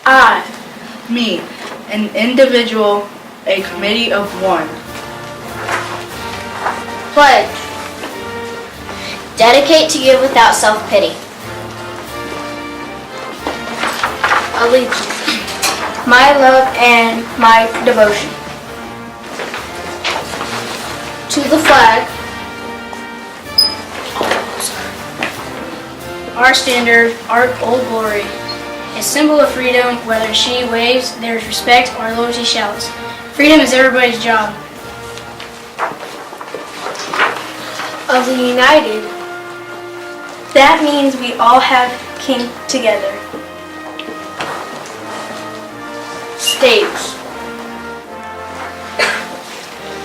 I, me, an individual, a committee of one. Pledge. Dedicate to give without self-pity. Allegiance. My love and my devotion. To the flag. Our standard, our old glory. A symbol of freedom, whether she waves, there's respect, or low she shouts. Freedom is everybody's job. Of the united, that means we all have king together. States.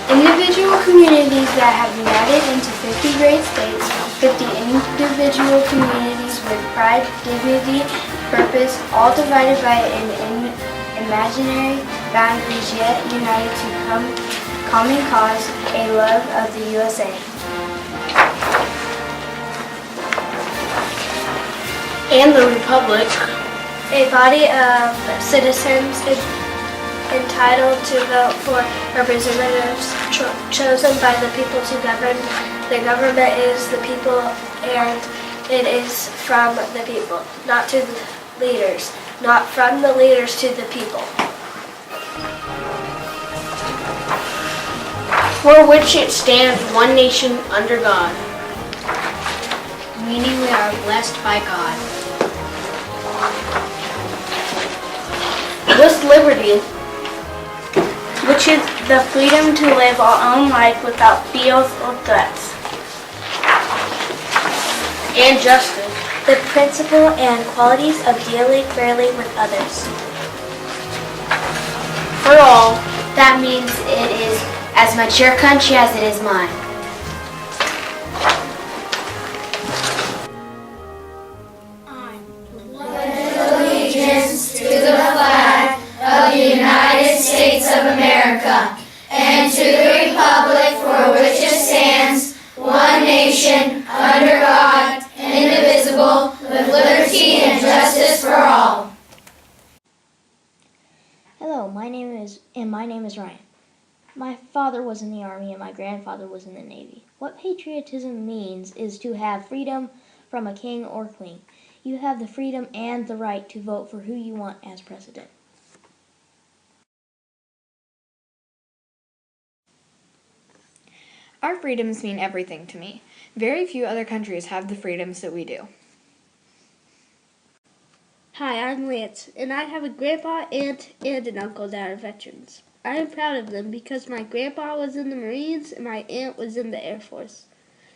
Individual communities that have united into 50 great states, 50 individual communities with pride, dignity, purpose, all divided by an imaginary boundaries, yet united to common cause, a love of the USA. And the Republic, a body of citizens entitled to vote for representatives chosen by the people to govern. The government is the people and it is from the people, not to the leaders, not from the leaders to the people. For which it stands, one nation under God. Meaning we are blessed by God. With liberty, which is the freedom to live our own life without fears or threats. And justice, the principle and qualities of dealing fairly with others. For all, that means it is as much your country as it is mine. Of the United States of America, and to the republic for which it stands, one nation, under God, indivisible, with liberty and justice for all. Hello, my name is Ryan. My father was in the Army and my grandfather was in the Navy. What patriotism means is to have freedom from a king or queen. You have the freedom and the right to vote for who you want as president. Our freedoms mean everything to me. Very few other countries have the freedoms that we do. Hi, I'm Lance, and I have a grandpa, aunt, and an uncle that are veterans. I am proud of them because my grandpa was in the Marines and my aunt was in the Air Force.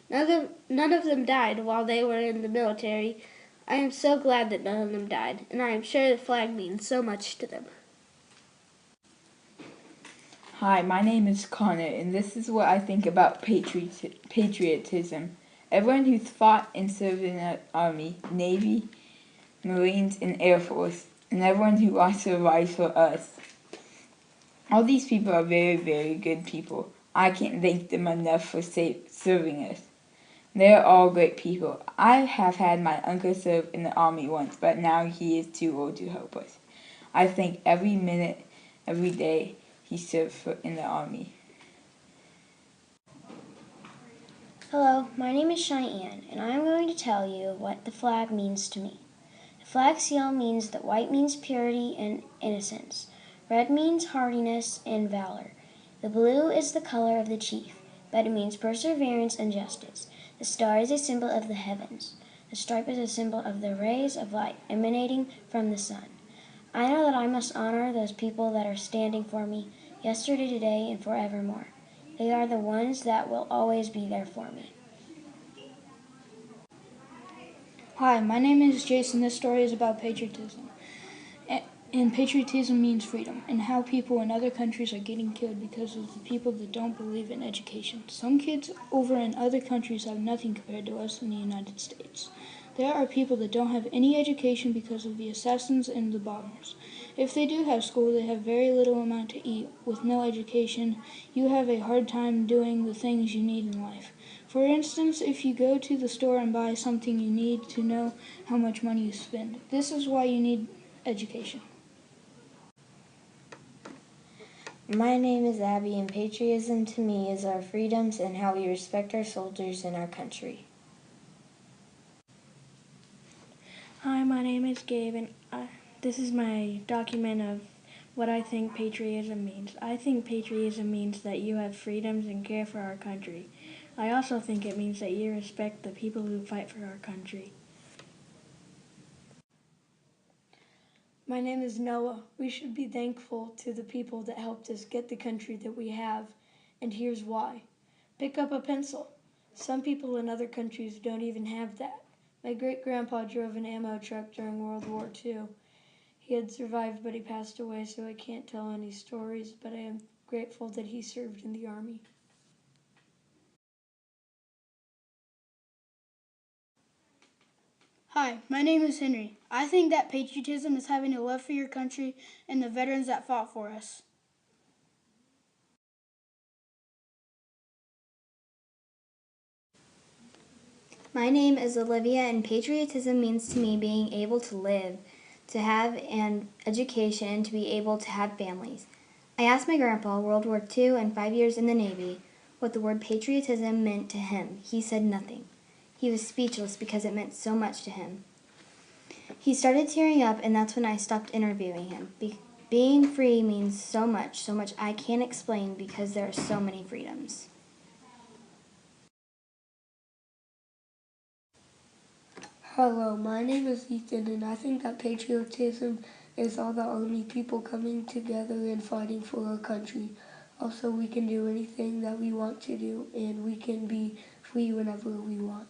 None of them died while they were in the military. I am so glad that none of them died, and I am sure the flag means so much to them. Hi, my name is Connor, and this is what I think about patriotism. Everyone who's fought and served in the Army, Navy, Marines, and Air Force, and everyone who lost their lives for us. All these people are very, very good people. I can't thank them enough for serving us. They're all great people. I have had my uncle serve in the Army once, but now he is too old to help us. I think every minute, every day, he served in the Army. Hello, my name is Cheyenne, and I am going to tell you what the flag means to me. The flag seal means that white means purity and innocence. Red means hardiness and valor. The blue is the color of the chief, but it means perseverance and justice. The star is a symbol of the heavens. The stripe is a symbol of the rays of light emanating from the sun. I know that I must honor those people that are standing for me, yesterday, today, and forevermore. They are the ones that will always be there for me. Hi, my name is Jason. This story is about patriotism. And patriotism means freedom, and how people in other countries are getting killed because of the people that don't believe in education. Some kids over in other countries have nothing compared to us in the United States. There are people that don't have any education because of the assassins and the bombers. If they do have school, they have very little amount to eat. With no education, you have a hard time doing the things you need in life. For instance, if you go to the store and buy something, you need to know how much money you spend. This is why you need education. My name is Abby, and patriotism to me is our freedoms and how we respect our soldiers and our country. Hi, my name is Gabe, and this is my document of what I think patriotism means. I think patriotism means that you have freedoms and care for our country. I also think it means that you respect the people who fight for our country. My name is Noah. We should be thankful to the people that helped us get the country that we have, and here's why. Pick up a pencil. Some people in other countries don't even have that. My great-grandpa drove an ammo truck during World War II. He had survived, but he passed away, so I can't tell any stories, but I am grateful that he served in the Army. Hi, my name is Henry. I think that patriotism is having a love for your country and the veterans that fought for us. My name is Olivia, and patriotism means to me being able to live, to have an education, and to be able to have families. I asked my grandpa, World War II and 5 years in the Navy, what the word patriotism meant to him. He said nothing. He was speechless because it meant so much to him. He started tearing up, and that's when I stopped interviewing him. Being free means so much I can't explain because there are so many freedoms. Hello, my name is Ethan, and I think that patriotism is all the Army people coming together and fighting for our country. Also, we can do anything that we want to do, and we can be free whenever we want.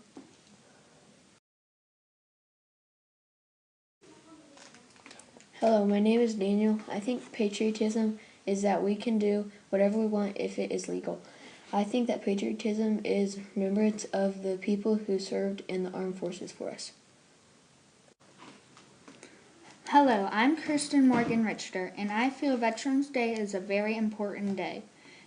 Hello, my name is Daniel. I think patriotism is that we can do whatever we want if it is legal. I think that patriotism is remembrance of the people who served in the armed forces for us. Hello, I'm Kirsten Morgan Richter, and I feel Veterans Day is a very important day.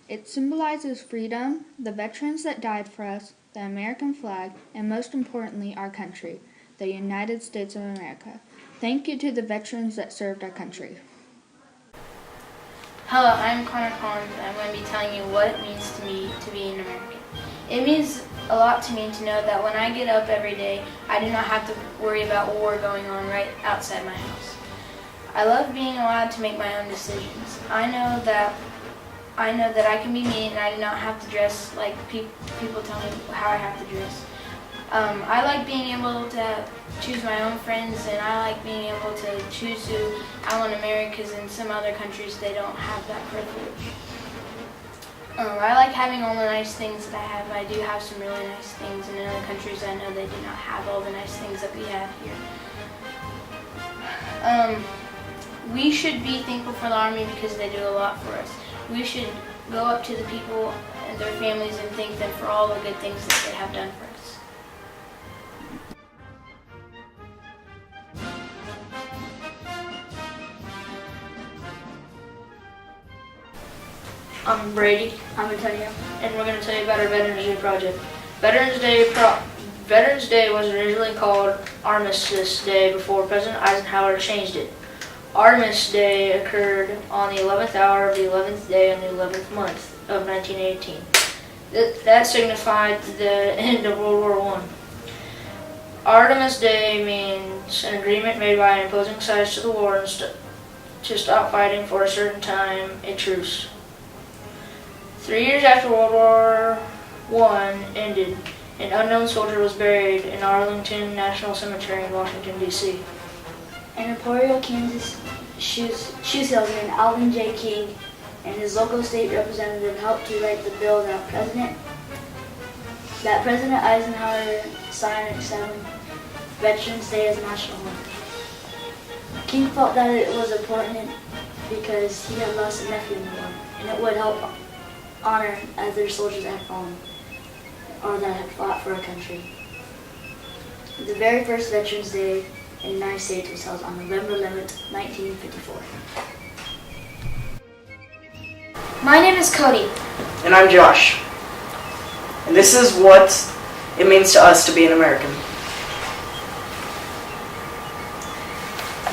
It symbolizes freedom, the veterans that died for us, the American flag, and most importantly, our country, the United States of America. Thank you to the veterans that served our country. Hello, I'm Connor Collins, and I'm going to be telling you what it means to me to be an American. It means a lot to me to know that when I get up every day, I do not have to worry about war going on right outside my house. I love being allowed to make my own decisions. I know that I can be me, and I do not have to dress like people tell me how I have to dress. I like being able to choose my own friends, and I like being able to choose who I want to marry, because in some other countries they don't have that privilege. I like having all the nice things that I have. I do have some really nice things, and in other countries I know they do not have all the nice things that we have here. We should be thankful for the Army because they do a lot for us. We should go up to the people and their families and thank them for all the good things that they have done for us. I'm Brady. I'm Antonio. And we're going to tell you about our Veterans Day project. Veterans Day was originally called Armistice Day before President Eisenhower changed it. Armistice Day occurred on the 11th hour of the 11th day on the 11th month of 1918. That signified the end of World War I. Armistice Day means an agreement made by opposing sides to the war and to stop fighting for a certain time, a truce. 3 years after World War I ended, an unknown soldier was buried in Arlington National Cemetery in Washington, D.C. In Emporia, Kansas, shoe salesman Alvin J. King and his local state representative helped to write the bill that President Eisenhower signed accepting Veterans Day as a national holiday. King felt that it was important because he had lost a nephew in the war, and it would help honor other soldiers that had fallen or that had fought for our country. The very first Veterans Day in the United States was held on November 11th, 1954. My name is Cody. And I'm Josh. And this is what it means to us to be an American.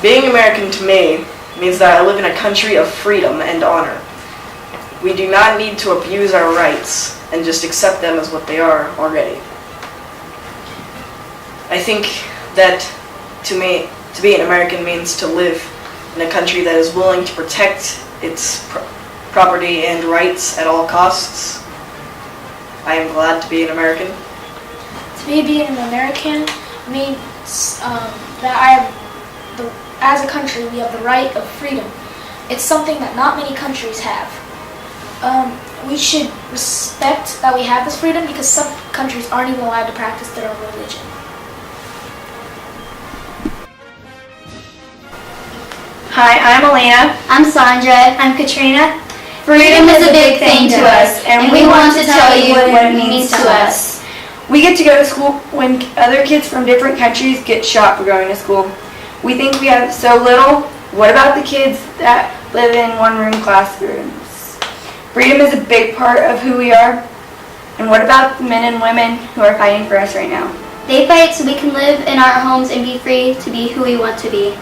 Being American to me means that I live in a country of freedom and honor. We do not need to abuse our rights and just accept them as what they are already. I think that to me, to be an American means to live in a country that is willing to protect its property and rights at all costs. I am glad to be an American. To me, being an American means that as a country, we have the right of freedom. It's something that not many countries have. We should respect that we have this freedom because some countries aren't even allowed to practice their own religion. Hi, I'm Elena. I'm Sandra. I'm Katrina. Freedom is a big thing to us, and we want to tell you what it means to us. We get to go to school when other kids from different countries get shot for going to school. We think we have so little. What about the kids that live in one-room classrooms? Freedom is a big part of who we are. And what about the men and women who are fighting for us right now? They fight so we can live in our homes and be free to be who we want to be.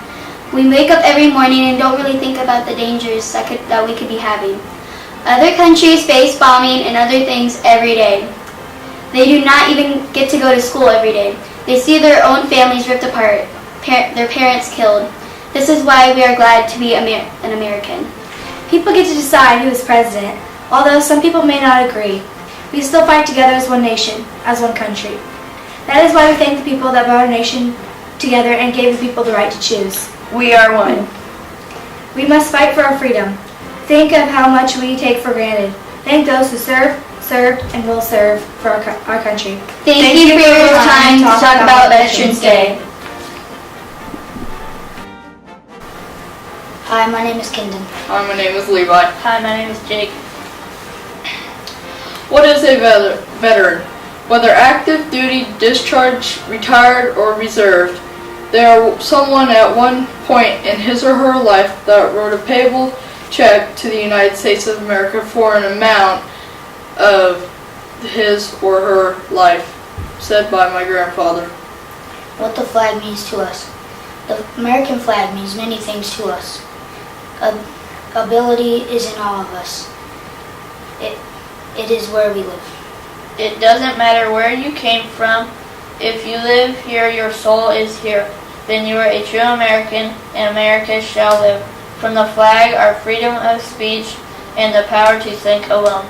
We wake up every morning and don't really think about the dangers that we could be having. Other countries face bombing and other things every day. They do not even get to go to school every day. They see their own families ripped apart, their parents killed. This is why we are glad to be an American. People get to decide who is president, although some people may not agree. We still fight together as one nation, as one country. That is why we thank the people that brought our nation together and gave the people the right to choose. We are one. We must fight for our freedom. Think of how much we take for granted. Thank those who served, and will serve for our country. Thank you for your time to talk about Veterans Day. Hi, my name is Kendon. Hi, my name is Levi. Hi, my name is Jake. What is a veteran? Whether active duty, discharged, retired, or reserved, they are someone at one point in his or her life that wrote a payable check to the United States of America for an amount of his or her life, said by my grandfather. What the flag means to us. The American flag means many things to us. Ability is in all of us. It is where we live. It doesn't matter where you came from. If you live here, your soul is here. Then you are a true American, and America shall live. From the flag, our freedom of speech, and the power to think alone.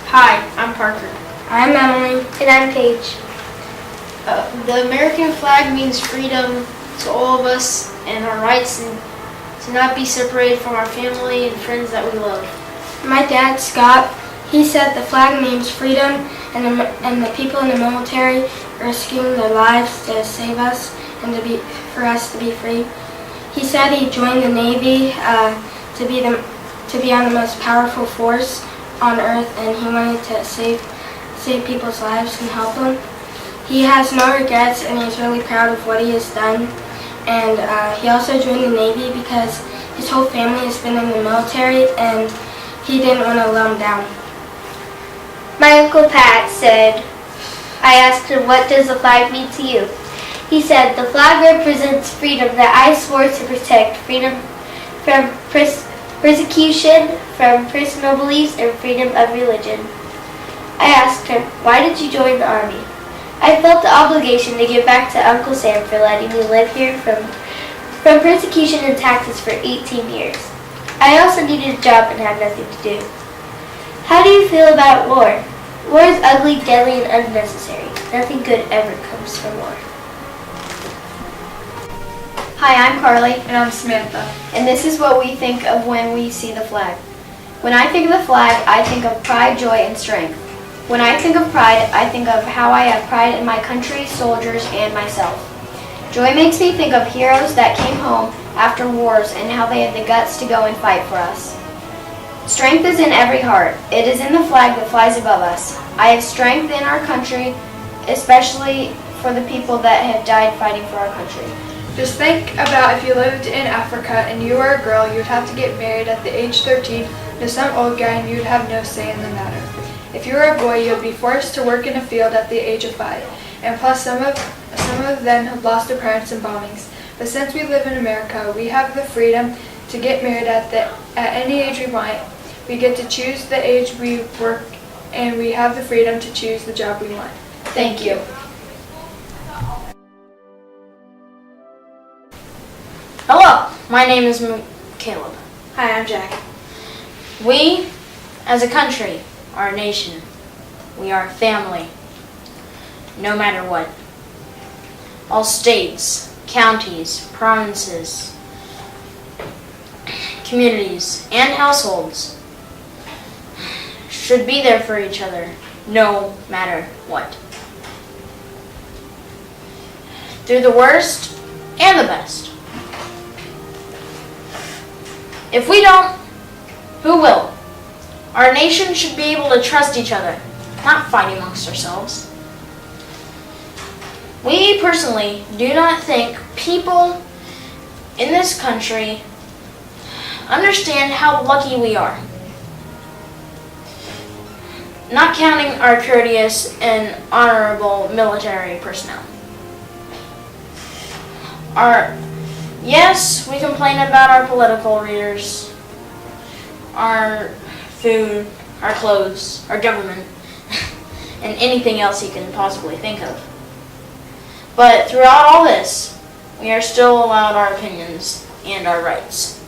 Hi, I'm Parker. I'm Emily. And I'm Paige. The American flag means freedom to all of us and our rights and to not be separated from our family and friends that we love. My dad, Scott, he said the flag means freedom and the people in the military risking their lives to save us and for us to be free. He said he joined the Navy to be on the most powerful force on Earth, and he wanted to save people's lives and help them. He has no regrets, and he's really proud of what he has done. And he also joined the Navy because his whole family has been in the military, and he didn't want to let them down. My Uncle Pat said, I asked him, what does the flag mean to you? He said, the flag represents freedom that I swore to protect, freedom from persecution, from personal beliefs, and freedom of religion. I asked her, why did you join the Army? I felt the obligation to give back to Uncle Sam for letting me live here from persecution and taxes for 18 years. I also needed a job and had nothing to do. How do you feel about war? War is ugly, deadly, and unnecessary. Nothing good ever comes from war. Hi, I'm Carly. And I'm Samantha. And this is what we think of when we see the flag. When I think of the flag, I think of pride, joy, and strength. When I think of pride, I think of how I have pride in my country, soldiers, and myself. Joy makes me think of heroes that came home after wars and how they had the guts to go and fight for us. Strength is in every heart. It is in the flag that flies above us. I have strength in our country, especially for the people that have died fighting for our country. Just think about if you lived in Africa and you were a girl, you'd have to get married at the age 13 to some old guy and you'd have no say in the matter. If you were a boy, you'd be forced to work in a field at the age of 5. And plus, some of them have lost their parents in bombings. But since we live in America, we have the freedom to get married at any age we want. We get to choose the age we work, and we have the freedom to choose the job we want. Thank you. Hello, my name is Caleb. Hi, I'm Jack. We, as a country, are a nation. We are a family, no matter what. All states, counties, provinces, communities, and households should be there for each other, no matter what. Through the worst and the best. If we don't, who will? Our nation should be able to trust each other, not fight amongst ourselves. We personally do not think people in this country understand how lucky we are. Not counting our courteous and honorable military personnel. Yes, we complain about our political leaders, our food, our clothes, our government, and anything else you can possibly think of. But throughout all this, we are still allowed our opinions and our rights.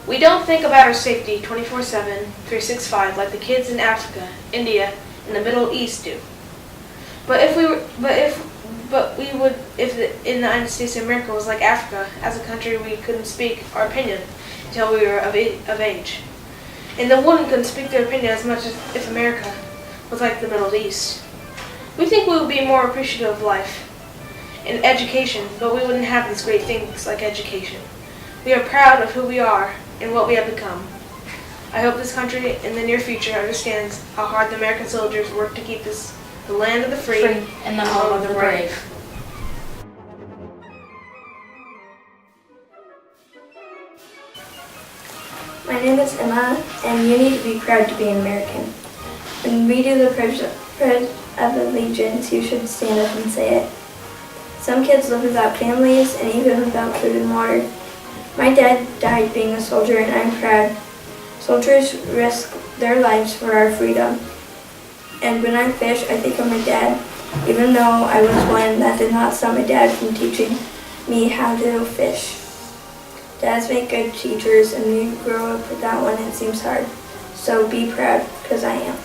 We don't think about our safety 24/7, 365 like the kids in Africa, India, and the Middle East do. But if the United States of America was like Africa, as a country we couldn't speak our opinion until we were of age. And the women couldn't speak their opinion as much as if America was like the Middle East. We think we would be more appreciative of life and education, but we wouldn't have these great things like education. We are proud of who we are and what we have become. I hope this country in the near future understands how hard the American soldiers work to keep this the land of the free and the home of the brave. My name is Emma, and you need to be proud to be an American. When we do the Pledge of Allegiance, you should stand up and say it. Some kids live without families and even without food and water. My dad died being a soldier, and I'm proud. Soldiers risk their lives for our freedom. And when I fish, I think of my dad. Even though I was one, that did not stop my dad from teaching me how to fish. Dads make good teachers, and we grow up without one. It seems hard. So be proud, because I am.